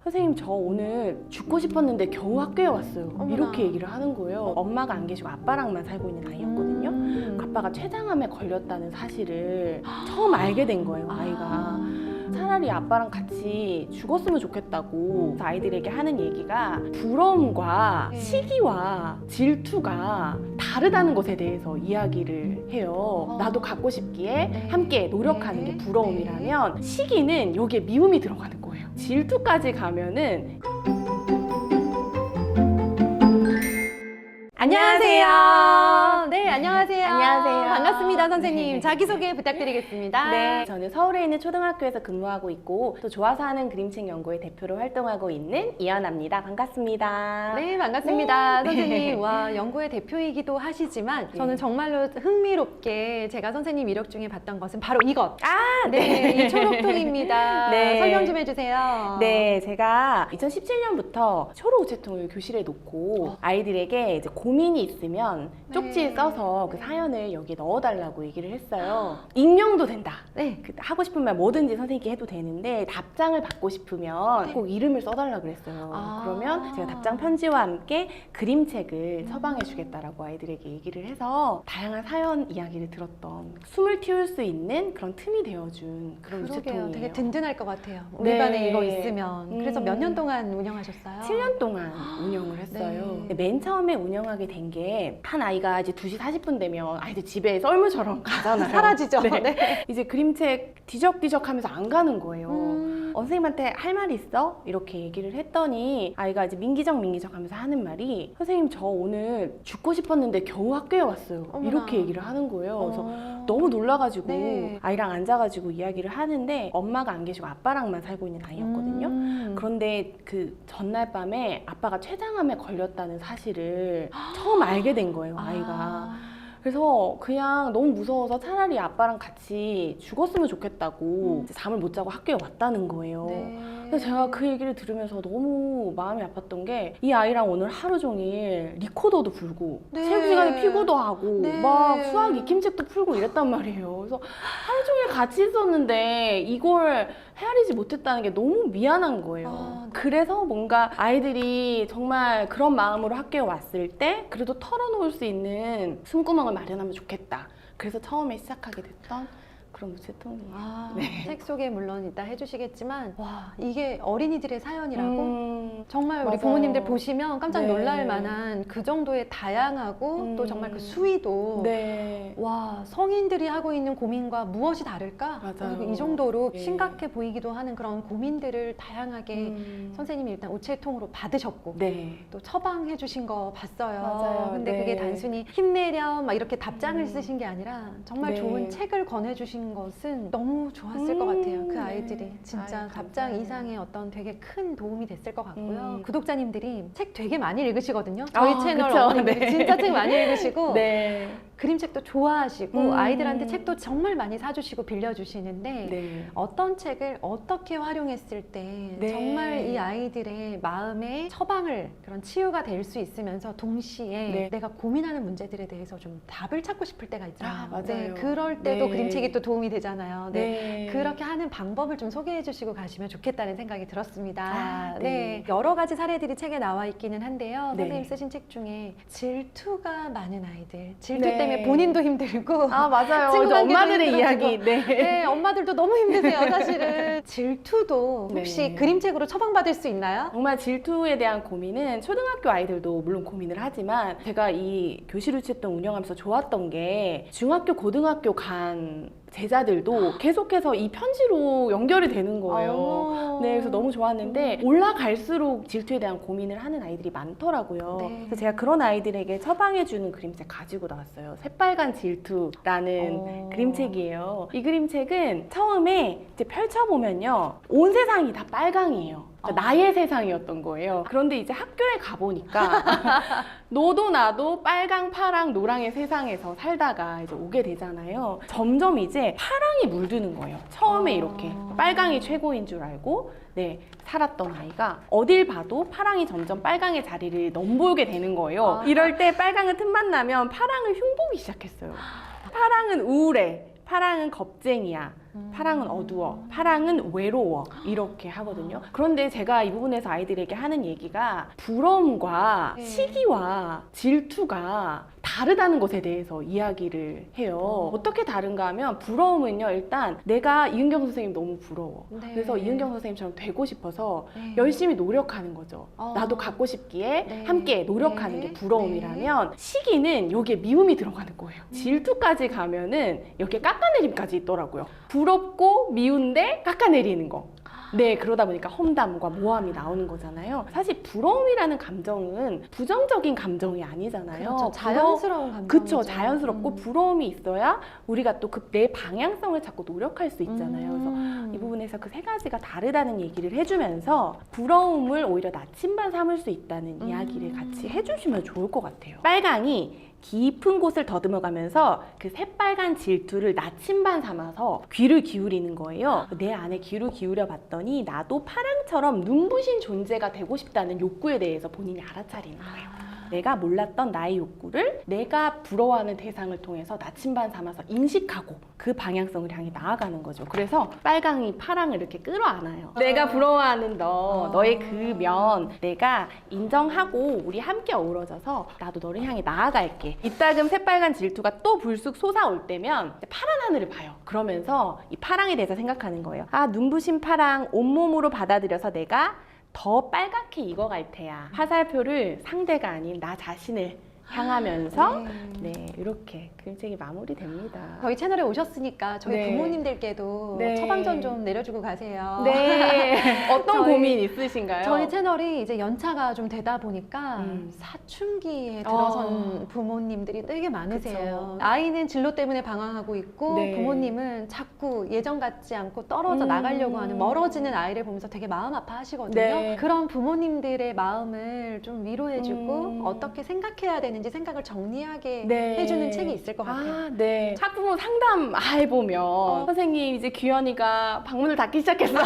선생님 저 오늘 죽고 싶었는데 겨우 학교에 왔어요. 어머나. 이렇게 얘기를 하는 거예요. 엄마가 안 계시고 아빠랑만 살고 있는 아이였거든요. 아빠가 췌장암에 걸렸다는 사실을 처음 알게 된 거예요, 아이가. 차라리 아빠랑 같이 죽었으면 좋겠다고. 그래서 아이들에게 하는 얘기가 부러움과 네. 시기와 질투가 다르다는 것에 대해서 이야기를 해요. 나도 갖고 싶기에 네. 함께 노력하는 네. 게 부러움이라면 시기는 여기에 미움이 들어가는 거예요. 질투까지 가면은 안녕하세요. 네, 안녕하세요. 안녕하세요. 반갑습니다, 선생님. 네. 자기소개 부탁드리겠습니다. 네, 저는 서울에 있는 초등학교에서 근무하고 있고 또 좋아서 하는 그림책 연구의 대표로 활동하고 있는 이연아입니다. 반갑습니다. 네, 반갑습니다. 네. 선생님, 와, 연구의 대표이기도 하시지만 네. 저는 정말로 흥미롭게 제가 선생님 이력 중에 봤던 것은 바로 이것. 아, 네, 이 초록통입니다. 네. 설명 좀 해주세요. 네, 제가 2017년부터 초록 우체통을 교실에 놓고 아이들에게 이제 고민이 있으면 쪽지에 네. 써서 그 사연을 여기에 넣어달라고 얘기를 했어요. 익명도 된다. 네. 하고 싶은 말 뭐든지 선생님께 해도 되는데 답장을 받고 싶으면 꼭 이름을 써달라 그랬어요. 아. 그러면 제가 답장 편지와 함께 그림책을 처방해 주겠다라고 아이들에게 얘기를 해서 다양한 사연 이야기를 들었던 숨을 틔울 수 있는 그런 틈이 되어준 그런 그러게요. 우체통이에요. 되게 든든할 것 같아요. 우리 네. 반에 이거 있으면. 그래서 몇 음. 년 동안 운영하셨어요? 7년 동안 운영을 했어요. 네. 근데 맨 처음에 운영하게 된 게 한 아이가 이제 2시 40분 되면 아이들 집에 썰물처럼 가잖아요. 사라지죠. 네. 네. 이제 그림책 뒤적뒤적 하면서 안 가는 거예요. 선생님한테 할 말 있어? 이렇게 얘기를 했더니 아이가 이제 민기적 하면서 하는 말이 선생님 저 오늘 죽고 싶었는데 겨우 학교에 왔어요. 어머나. 이렇게 얘기를 하는 거예요. 그래서 어. 너무 놀라가지고 네. 아이랑 앉아가지고 이야기를 하는데 엄마가 안 계시고 아빠랑만 살고 있는 아이였거든요. 그런데 그 전날 밤에 아빠가 췌장암에 걸렸다는 사실을 처음 알게 된 거예요, 아이가. 그래서 그냥 너무 무서워서 차라리 아빠랑 같이 죽었으면 좋겠다고 이제 잠을 못 자고 학교에 왔다는 거예요. 네. 근데 제가 그 얘기를 들으면서 너무 마음이 아팠던 게 이 아이랑 오늘 하루 종일 리코더도 불고 네. 체육 시간에 피구도 하고 네. 막 수학 익힘책도 풀고 이랬단 말이에요. 그래서 하루 종일 같이 있었는데 이걸 헤아리지 못했다는 게 너무 미안한 거예요. 아, 그래서 뭔가 아이들이 정말 그런 마음으로 학교에 왔을 때 그래도 털어놓을 수 있는 숨구멍을 마련하면 좋겠다. 그래서 처음에 시작하게 됐던 그런 우체통이에요. 네. 책 속에 물론 이따 해주시겠지만 와 이게 어린이들의 사연이라고 정말 우리 맞아요. 부모님들 보시면 깜짝 네. 놀랄 만한 그 정도의 다양하고 또 정말 그 수위도 네. 와 성인들이 하고 있는 고민과 무엇이 다를까? 맞아요. 이 정도로 네. 심각해 보이기도 하는 그런 고민들을 다양하게 선생님이 일단 우체통으로 받으셨고 네. 또 처방해 주신 거 봤어요. 맞아요. 근데 네. 그게 단순히 힘내렴 막 이렇게 답장을 쓰신 게 아니라 정말 네. 좋은 책을 권해주신 것은 너무 좋았을 것 같아요. 그 네. 아이들이 진짜 아유, 답장 감사해요. 이상의 어떤 되게 큰 도움이 됐을 것 같고요. 구독자님들이 책 되게 많이 읽으시거든요. 아, 저희 채널 그쵸. 어머님들이 네. 진짜 책 많이 읽으시고 네. 그림책도 좋아하시고 음. 아이들한테 책도 정말 많이 사주시고 빌려주시는데 네. 어떤 책을 어떻게 활용했을 때 네. 정말 이 아이들의 마음에 처방을 그런 치유가 될 수 있으면서 동시에 네. 내가 고민하는 문제들에 대해서 좀 답을 찾고 싶을 때가 있잖아요. 아, 맞아요. 네, 그럴 때도 네. 그림책이 또 도움이 되잖아요. 네. 네. 그렇게 하는 방법을 좀 소개해 주시고 가시면 좋겠다는 생각이 들었습니다. 아, 네. 네. 여러 가지 사례들이 책에 나와 있기는 한데요. 네. 선생님 쓰신 책 중에 질투가 많은 아이들, 질투 네. 때문에 본인도 힘들고 아, 맞아요. 친구 이제 관계도 엄마들의 힘들어지고. 이야기. 네. 네, 엄마들도 너무 힘드세요, 사실은. 질투도 혹시 네. 그림책으로 처방받을 수 있나요? 정말 질투에 대한 고민은 초등학교 아이들도 물론 고민을 하지만 제가 이 교실 우체통 운영하면서 좋았던 게 중학교, 고등학교 간 제자들도 계속해서 이 편지로 연결이 되는 거예요. 네, 그래서 너무 좋았는데 올라갈수록 질투에 대한 고민을 하는 아이들이 많더라고요. 네. 그래서 제가 그런 아이들에게 처방해주는 그림책 가지고 나왔어요. 새빨간 질투라는 그림책이에요. 이 그림책은 처음에 이제 펼쳐보면요. 온 세상이 다 빨강이에요. 그러니까 나의 세상이었던 거예요. 그런데 이제 학교에 가보니까 너도 나도 빨강, 파랑, 노랑의 세상에서 살다가 이제 오게 되잖아요. 점점 이제 파랑이 물드는 거예요. 처음에 이렇게 빨강이 최고인 줄 알고 네, 살았던 아이가 어딜 봐도 파랑이 점점 빨강의 자리를 넘보게 되는 거예요. 이럴 때 빨강은 틈만 나면 파랑을 흉보기 시작했어요. 파랑은 우울해. 파랑은 겁쟁이야. 파랑은 어두워, 파랑은 외로워 이렇게 하거든요. 그런데 제가 이 부분에서 아이들에게 하는 얘기가 부러움과 네. 시기와 질투가 다르다는 것에 대해서 이야기를 해요. 어떻게 다른가 하면 부러움은요, 일단 내가 이은경 선생님 너무 부러워. 네. 그래서 이은경 선생님처럼 되고 싶어서 네. 열심히 노력하는 거죠. 어. 나도 갖고 싶기에 네. 함께 노력하는 네. 게 부러움이라면 시기는 여기에 미움이 들어가는 거예요. 질투까지 가면은 여기에 깎아내림까지 있더라고요. 부럽고 미운데 깎아내리는 거. 네, 그러다 보니까 험담과 모함이 나오는 거잖아요. 사실 부러움이라는 감정은 부정적인 감정이 아니잖아요. 그렇죠. 자연스러운 감정. 그쵸, 자연스럽고 부러움이 있어야 우리가 또 그 내 방향성을 찾고 노력할 수 있잖아요. 그래서 이 부분에서 그 세 가지가 다르다는 얘기를 해주면서 부러움을 오히려 나침반 삼을 수 있다는 이야기를 같이 해주시면 좋을 것 같아요. 빨강이 깊은 곳을 더듬어가면서 그 새빨간 질투를 나침반 삼아서 귀를 기울이는 거예요. 내 안에 귀를 기울여 봤더니 나도 파랑처럼 눈부신 존재가 되고 싶다는 욕구에 대해서 본인이 알아차리는 거예요. 내가 몰랐던 나의 욕구를 내가 부러워하는 대상을 통해서 나침반 삼아서 인식하고 그 방향성을 향해 나아가는 거죠. 그래서 빨강이 파랑을 이렇게 끌어안아요. 내가 부러워하는 너의 그 면 내가 인정하고 우리 함께 어우러져서 나도 너를 향해 나아갈게. 이따금 새빨간 질투가 또 불쑥 솟아올 때면 파란 하늘을 봐요. 그러면서 이 파랑에 대해서 생각하는 거예요. 아, 눈부신 파랑 온몸으로 받아들여서 내가 더 빨갛게 익어갈 테야. 화살표를 상대가 아닌 나 자신을 향하면서 네, 이렇게 그림책이 마무리됩니다. 저희 채널에 오셨으니까 저희 네. 부모님들께도 네. 처방전 좀 내려주고 가세요. 네. 어떤 저희- 고민 있으신가요? 저희 채널이 이제 연차가 좀 되다 보니까 사춘기에 들어선 부모님들이 되게 많으세요. 그쵸. 아이는 진로 때문에 방황하고 있고 네. 부모님은 자꾸 예전 같지 않고 떨어져 나가려고 하는 멀어지는 아이를 보면서 되게 마음 아파하시거든요. 네. 그런 부모님들의 마음을 좀 위로해주고 어떻게 생각해야 되는지 생각을 정리하게 네. 해주는 책이 있을 것 같아요. 아, 네. 학부모 상담 해보면 선생님 이제 규현이가 방문을 닫기 시작했어요.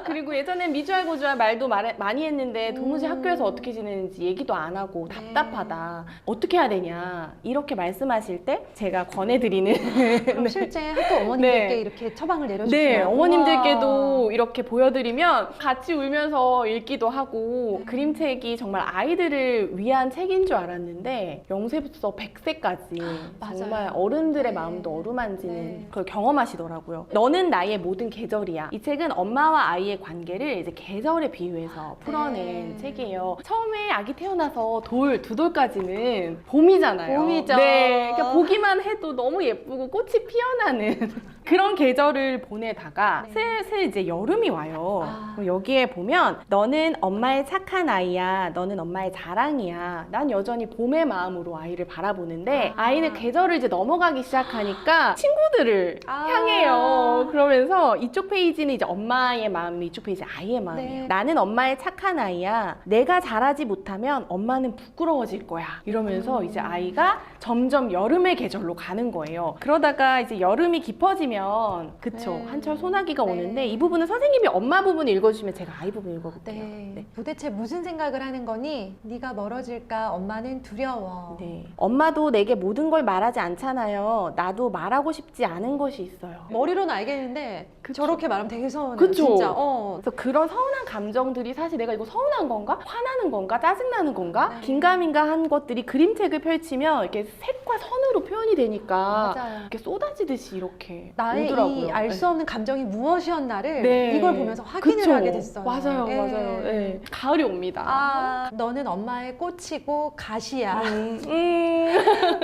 그리고 예전엔 미주알 고주알 말도 많이 했는데 도무지 학교에서 어떻게 지내는지 얘기도 안 하고 네. 답답하다. 어떻게 해야 되냐 이렇게 말씀하실 때 제가 권해드리는 그럼 실제 학교 어머님들께 네. 이렇게 처방을 내려주세요. 네, 어머님들께도 이렇게 보여드리면 같이 울면서 읽기도 하고 그림책이 정말 아이들을 위한 책인 줄 알았는데 0세부터 100세까지 맞아요. 정말 어른들의 네. 마음도 어루만지는 네. 그걸 경험하시더라고요. 너는 나의 모든 계절이야. 이 책은 엄마와 아이의 관계를 이제 계절에 비유해서 풀어낸 네. 책이에요. 처음에 아기 태어나서 두 돌까지는 봄이잖아요. 봄이죠. 네, 그러니까 보기만 해도 너무 예쁘고 꽃이 피어나는 그런 계절을 보내다가 네. 슬슬 이제 여름이 와요. 아. 그럼 여기에 보면 너는 엄마의 착한 아이야. 너는 엄마의 자랑이야. 난 여전히 봄의 마음으로 아이를 바라보는데 아이는 계절을 이제 넘어가기 시작하니까 친구들을 향해요. 그러면서 이쪽 페이지는 이제 엄마의 마음이 이쪽 페이지 아이의 마음이에요. 네. 나는 엄마의 착한 아이야. 내가 잘하지 못하면 엄마는 부끄러워질 거야. 이러면서 이제 아이가 점점 여름의 계절로 가는 거예요. 그러다가 이제 여름이 깊어지면 그쵸. 네. 한철 소나기가 네. 오는데 이 부분은 선생님이 엄마 부분 읽어주시면 제가 아이 부분 읽어볼게요. 네. 도대체 무슨 생각을 하는 거니? 네가 멀어질까 엄마는 두려워. 네. 엄마도 내게 모든 걸 말하지 않잖아요. 나도 말하고 싶지 않은 것이 있어요. 머리로는 알겠는데 그쵸. 저렇게 말하면 되게 서운해요. 그쵸. 진짜. 그래서 그런 서운한 감정들이 사실 내가 이거 서운한 건가? 화나는 건가? 짜증나는 건가? 네. 긴가민가한 것들이 그림책을 펼치면 이렇게 색과 선으로 표현이 되니까 맞아요. 이렇게 쏟아지듯이 이렇게 나의 오더라고요. 이 알 수 없는 감정이 무엇이었나를 네. 이걸 보면서 확인을 그쵸. 하게 됐어요. 맞아요, 네. 맞아요. 네. 가을이 옵니다. 아, 너는 엄마의 꽃이고 가시야.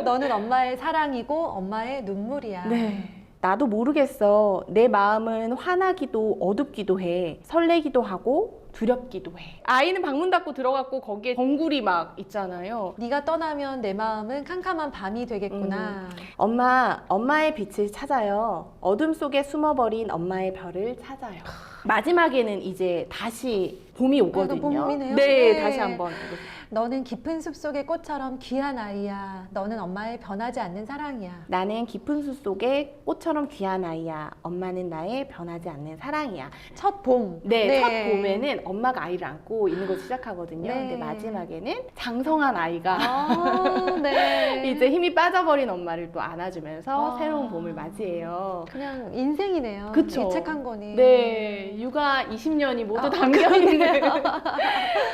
너는 엄마의 사랑이고 엄마의 눈물이야. 네. 나도 모르겠어. 내 마음은 화나기도 어둡기도 해. 설레기도 하고 두렵기도 해. 아이는 방문 닫고 들어갔고 거기에 덩굴이 막 있잖아요. 네가 떠나면 내 마음은 캄캄한 밤이 되겠구나. 엄마의 빛을 찾아요. 어둠 속에 숨어버린 엄마의 별을 찾아요. 마지막에는 이제 다시 봄이 오거든요. 봄이네요. 네, 네. 다시 한번. 너는 깊은 숲속의 꽃처럼 귀한 아이야. 너는 엄마의 변하지 않는 사랑이야. 나는 깊은 숲 속에 꽃처럼 귀한 아이야. 엄마는 나의 변하지 않는 사랑이야. 첫 봄. 네, 첫 봄에는 엄마가 아이를 안고 있는 걸 시작하거든요. 네. 근데 마지막에는 장성한 아이가 네. 이제 힘이 빠져버린 엄마를 또 안아주면서 아. 새로운 봄을 맞이해요. 그냥 인생이네요. 그쵸. 이 책 한 권이. 네, 육아 20년이 모두 담겨있는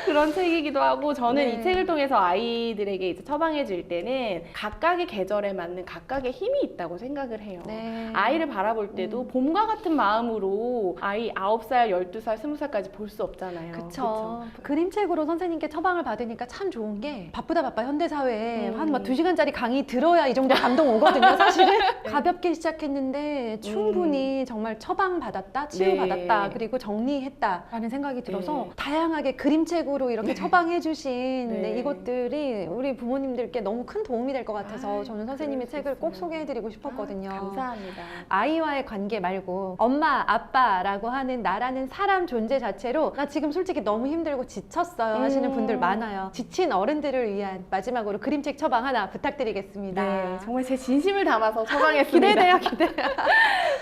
그런 책이기도 하고, 저는 네. 이 책을 통해서 아이들에게 이제 처방해 줄 때는 각각의 계절에 맞는 각각의 힘이 있다고 생각을 해요. 네. 아이를 바라볼 때도 봄과 같은 마음으로 아이 9살, 12살, 20살까지 볼 수 없잖아요. 그쵸. 그림책으로 선생님께 처방을 받으니까 참 좋은 게 바쁘다 현대사회에 한 2시간짜리 강의 들어야 이 정도 감동 오거든요, 사실은. 가볍게 시작했는데 충분히 정말 처방받았다, 치유받았다, 네. 그리고 정리했다라는 생각이 들어서 네. 다양하게 그림책으로 이렇게 처방해 주신 네. 이것들이 우리 부모님들께 너무 큰 도움이 될 것 같아서 아, 저는 선생님의 그럴 수 책을 꼭 있어요. 소개해드리고 싶었거든요. 감사합니다. 아이와의 관계 말고 엄마, 아빠라고 하는 나라는 사람 존재 자체로 나 지금 솔직히 너무 힘들고 지쳤어요 하시는 분들 많아요. 지친 어른들을 위한 마지막으로 그림책 처방 하나 부탁드리겠습니다. 네, 정말 제 진심을 담아서 처방했습니다. 기대돼요, 기대.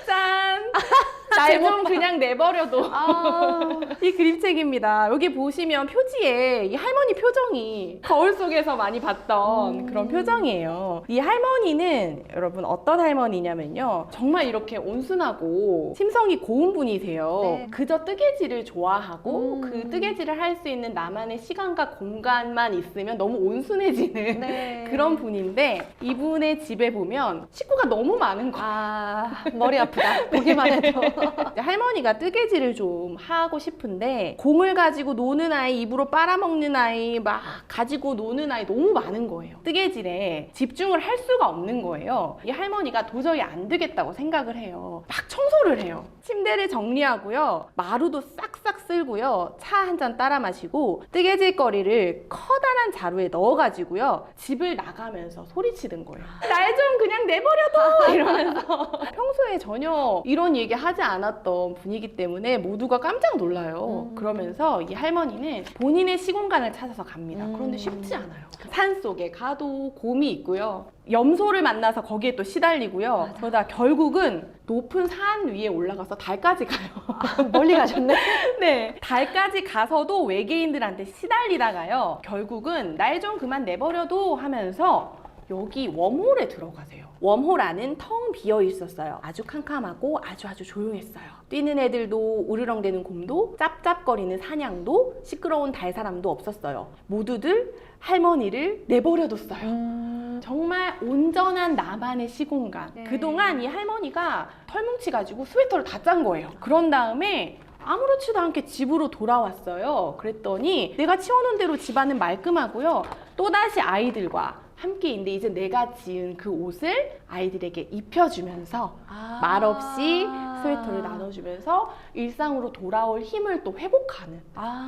짠! 날 좀 그냥 내버려도. 이 그림책입니다. 여기 보시면 표지에 이 할머니 표정이 거울 속에서 많이 봤던 그런 표정이에요. 이 할머니는 여러분 어떤 할머니냐면요. 정말 이렇게 온순하고 심성이 고운 분이세요. 네. 그저 뜨개질을 좋아하고 그 뜨개질을 할 수 있는 나만의 시간과 공간만 있으면 너무 온순해지는 네. 그런 분인데, 이분의 집에 보면 식구가 너무 많은 거예요. 머리 아프다. 보기만 해도. 할머니가 뜨개질을 좀 하고 싶은데 공을 가지고 노는 아이, 입으로 빨아먹는 아이, 막 가지고 노는 아이 너무 많은 거예요. 뜨개질에 집중을 할 수가 없는 거예요. 이 할머니가 도저히 안 되겠다고 생각을 해요. 막 청소를 해요. 침대를 정리하고요. 마루도 싹싹 쓸고요. 차 한 잔 따라 마시고 뜨개질 거리를 커다란 자루에 넣어가지고요. 집을 나가면서 소리치는 거예요. 날 좀 그냥 내버려둬! 이러면서. 평소에 전혀 이런 얘기 하지 않았던 분이기 때문에 모두가 깜짝 놀라요. 그러면서 이 할머니는 본인의 시공간을 찾아서 갑니다. 그런데 쉽지 않아요. 산 속에 가도 곰이 있고요. 염소를 만나서 거기에 또 시달리고요. 맞아. 그러다 결국은 높은 산 위에 올라가서 달까지 가요. 멀리 가셨네. 네, 달까지 가서도 외계인들한테 시달리다가요. 결국은 날 좀 그만 내버려둬 하면서 여기 웜홀에 들어가세요. 웜홀 안은 텅 비어 있었어요. 아주 캄캄하고 아주 조용했어요. 뛰는 애들도, 우르렁대는 곰도, 짭짭거리는 사냥도, 시끄러운 달사람도 없었어요. 모두들 할머니를 내버려뒀어요. 정말 온전한 나만의 시공간. 네. 그동안 이 할머니가 털뭉치가지고 스웨터를 다 짠 거예요. 그런 다음에 아무렇지도 않게 집으로 돌아왔어요. 그랬더니 내가 치워놓은 대로 집안은 말끔하고요. 또다시 아이들과 함께 있는데 이제 내가 지은 그 옷을 아이들에게 입혀주면서 말없이 스웨터를 나눠주면서 일상으로 돌아올 힘을 또 회복하는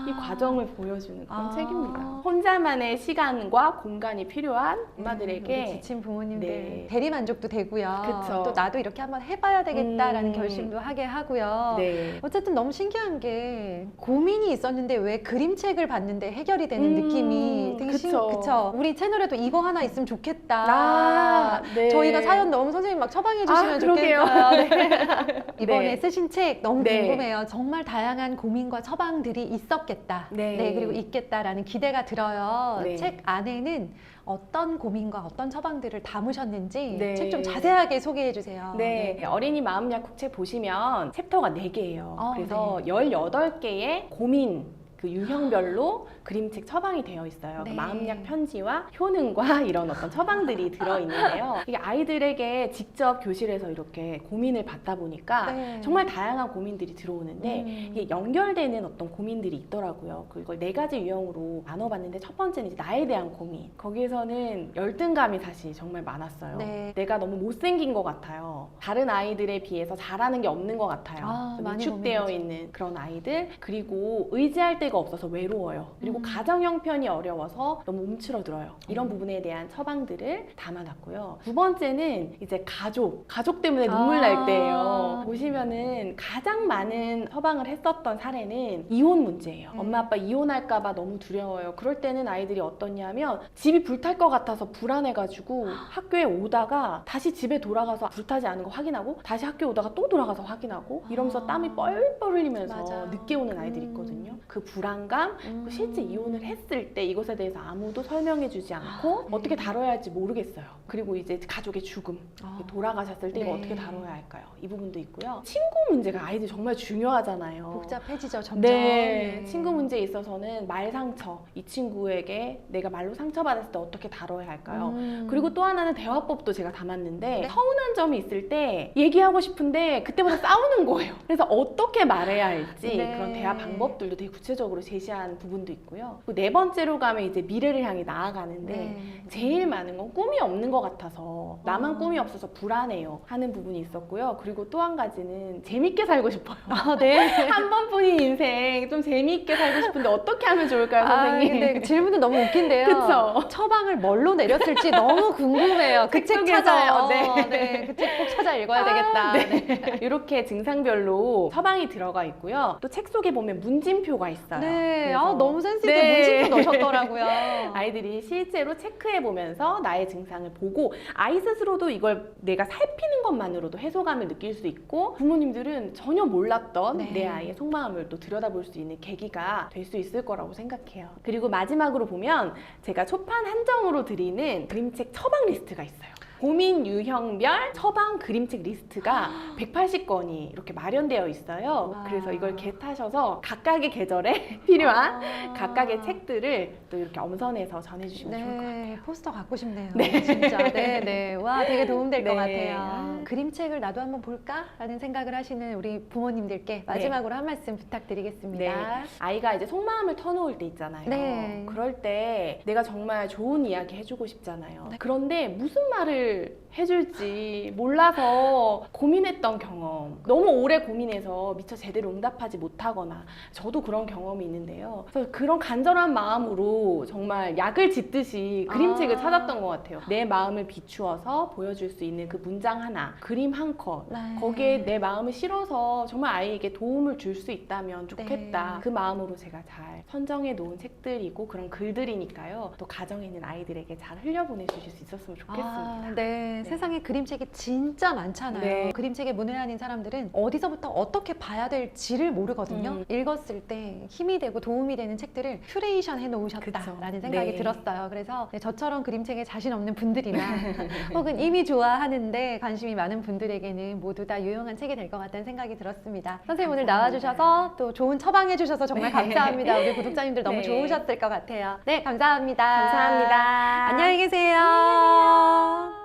이 과정을 보여주는 그런 책입니다. 혼자만의 시간과 공간이 필요한 엄마들에게 우리 지친 부모님들 네. 대리만족도 되고요. 그쵸. 또 나도 이렇게 한번 해봐야 되겠다라는 결심도 하게 하고요. 네. 어쨌든 너무 신기한 게 고민이 있었는데 왜 그림책을 봤는데 해결이 되는 느낌이 되게 그쵸. 그쵸. 우리 채널에도 이거 하나 있으면 좋겠다. 네. 저희가 사연 넣으면 선생님 막 처방해 주시면 그러게요. 좋겠어요. 네. 이번에 네. 쓰신 책 너무 네. 궁금해요. 정말 다양한 고민과 처방들이 있었겠다. 네. 그리고 있겠다라는 기대가 들어요. 네. 책 안에는 어떤 고민과 어떤 처방들을 담으셨는지 네. 책 좀 자세하게 소개해 주세요. 네, 어린이 마음 약국책 보시면 챕터가 4개예요. 그래서 네. 18개의 고민 그 유형별로 그림책 처방이 되어 있어요. 네. 그 마음약 편지와 효능과 이런 어떤 처방들이 들어있는데요. 이게 아이들에게 직접 교실에서 이렇게 고민을 받다 보니까 네. 정말 다양한 고민들이 들어오는데 이게 연결되는 어떤 고민들이 있더라고요. 그걸 4가지 유형으로 나눠봤는데 첫 번째는 이제 나에 대한 고민. 거기에서는 열등감이 사실 정말 많았어요. 네. 내가 너무 못생긴 것 같아요. 다른 아이들에 비해서 잘하는 게 없는 것 같아요. 많이 위축되어 고민하죠. 있는 그런 아이들. 그리고 의지할 데가 데가 없어서 외로워요. 그리고 가정 형편이 어려워서 너무 움츠러들어요. 이런 부분에 대한 처방들을 담아놨고요. 두 번째는 이제 가족 때문에 눈물 날 때예요. 보시면은 가장 많은 처방을 했었던 사례는 이혼 문제예요. 엄마 아빠 이혼할까봐 너무 두려워요. 그럴 때는 아이들이 어떠냐면 집이 불탈 것 같아서 불안해가지고 학교에 오다가 다시 집에 돌아가서 불타지 않은 거 확인하고 다시 학교 오다가 또 돌아가서 확인하고 이러면서 땀이 뻘뻘 흘리면서 맞아. 늦게 오는 아이들이 있거든요. 그 불안감, 그리고 실제 이혼을 했을 때 이것에 대해서 아무도 설명해주지 않고 어떻게 다뤄야 할지 모르겠어요. 그리고 이제 가족의 죽음, 돌아가셨을 때 이거 네. 어떻게 다뤄야 할까요? 이 부분도 있고요. 친구 문제가 아이들 정말 중요하잖아요. 복잡해지죠, 점점. 네, 친구 문제에 있어서는 말 상처, 이 친구에게 내가 말로 상처받았을 때 어떻게 다뤄야 할까요? 그리고 또 하나는 대화법도 제가 담았는데 네. 서운한 점이 있을 때 얘기하고 싶은데 그때마다 싸우는 거예요. 그래서 어떻게 말해야 할지 네. 그런 대화 방법들도 되게 구체적으로 제시한 부분도 있고요. 그리고 네 번째로 가면 이제 미래를 향해 나아가는데 네. 제일 많은 건 꿈이 없는 것 같아서 나만 꿈이 없어서 불안해요 하는 부분이 있었고요. 그리고 또 한 가지는 재밌게 살고 싶어요. 네. 한 번뿐인 인생 좀 재미있게 살고 싶은데 어떻게 하면 좋을까요, 선생님? 근데 그 질문은 너무 웃긴데요. 그쵸? 처방을 뭘로 내렸을지 너무 궁금해요. 그 책 속에서, 찾아요. 네. 그 책 꼭 찾아 읽어야 되겠다. 네. 이렇게 증상별로 처방이 들어가 있고요. 또 책 속에 보면 문진표가 있어요. 네. 그래서 너무 센스 있게 네. 문진표 넣으셨더라고요. 아이들이 실제로 체크해 보면서 나의 증상을 보고 아이 스스로도 이걸 내가 살피는 것만으로도 해소감을 느낄 수 있고 부모님들은 전혀 몰랐던 네. 내 아이의 속마음을 또 들여다볼 수 있는 계기가 될 수 있을 거라고 생각해요. 그리고 마지막으로 보면 제가 초판 한정으로 드리는 그림책 처방 리스트가 있어요. 고민 유형별 처방 그림책 리스트가 180권이 이렇게 마련되어 있어요. 와. 그래서 이걸 겟하셔서 각각의 계절에 필요한 각각의 책들을 또 이렇게 엄선해서 전해주시면 좋을 것 같아요. 네, 포스터 갖고 싶네요. 네. 진짜. 네. 와, 되게 도움될 것 네. 같아요. 그림책을 나도 한번 볼까? 라는 생각을 하시는 우리 부모님들께 마지막으로 한 말씀 부탁드리겠습니다. 네. 아이가 이제 속마음을 터놓을 때 있잖아요. 네. 그럴 때 내가 정말 좋은 이야기 해주고 싶잖아요. 네. 그런데 무슨 말을 해줄지 몰라서 고민했던 경험, 너무 오래 고민해서 미처 제대로 응답하지 못하거나 저도 그런 경험이 있는데요. 그래서 그런 간절한 마음으로 정말 약을 짓듯이 그림책을 찾았던 것 같아요. 내 마음을 비추어서 보여줄 수 있는 그 문장 하나, 그림 한 컷, 네. 거기에 내 마음을 실어서 정말 아이에게 도움을 줄 수 있다면 좋겠다. 네. 그 마음으로 제가 잘 선정해 놓은 책들이고 그런 글들이니까요. 또 가정에 있는 아이들에게 잘 흘려보내주실 수 있었으면 좋겠습니다. 네. 세상에 그림책이 진짜 많잖아요. 네. 그림책에 문을 하는 사람들은 어디서부터 어떻게 봐야 될지를 모르거든요. 읽었을 때 힘이 되고 도움이 되는 책들을 큐레이션 해놓으셨다라는 그쵸. 생각이 네. 들었어요. 그래서 저처럼 그림책에 자신 없는 분들이나 혹은 이미 좋아하는데 관심이 많은 분들에게는 모두 다 유용한 책이 될 것 같다는 생각이 들었습니다. 선생님 오늘 감사합니다. 나와주셔서 또 좋은 처방해주셔서 정말 감사합니다. 우리 구독자님들 너무 네. 좋으셨을 것 같아요. 네, 감사합니다. 감사합니다. 안녕히 계세요.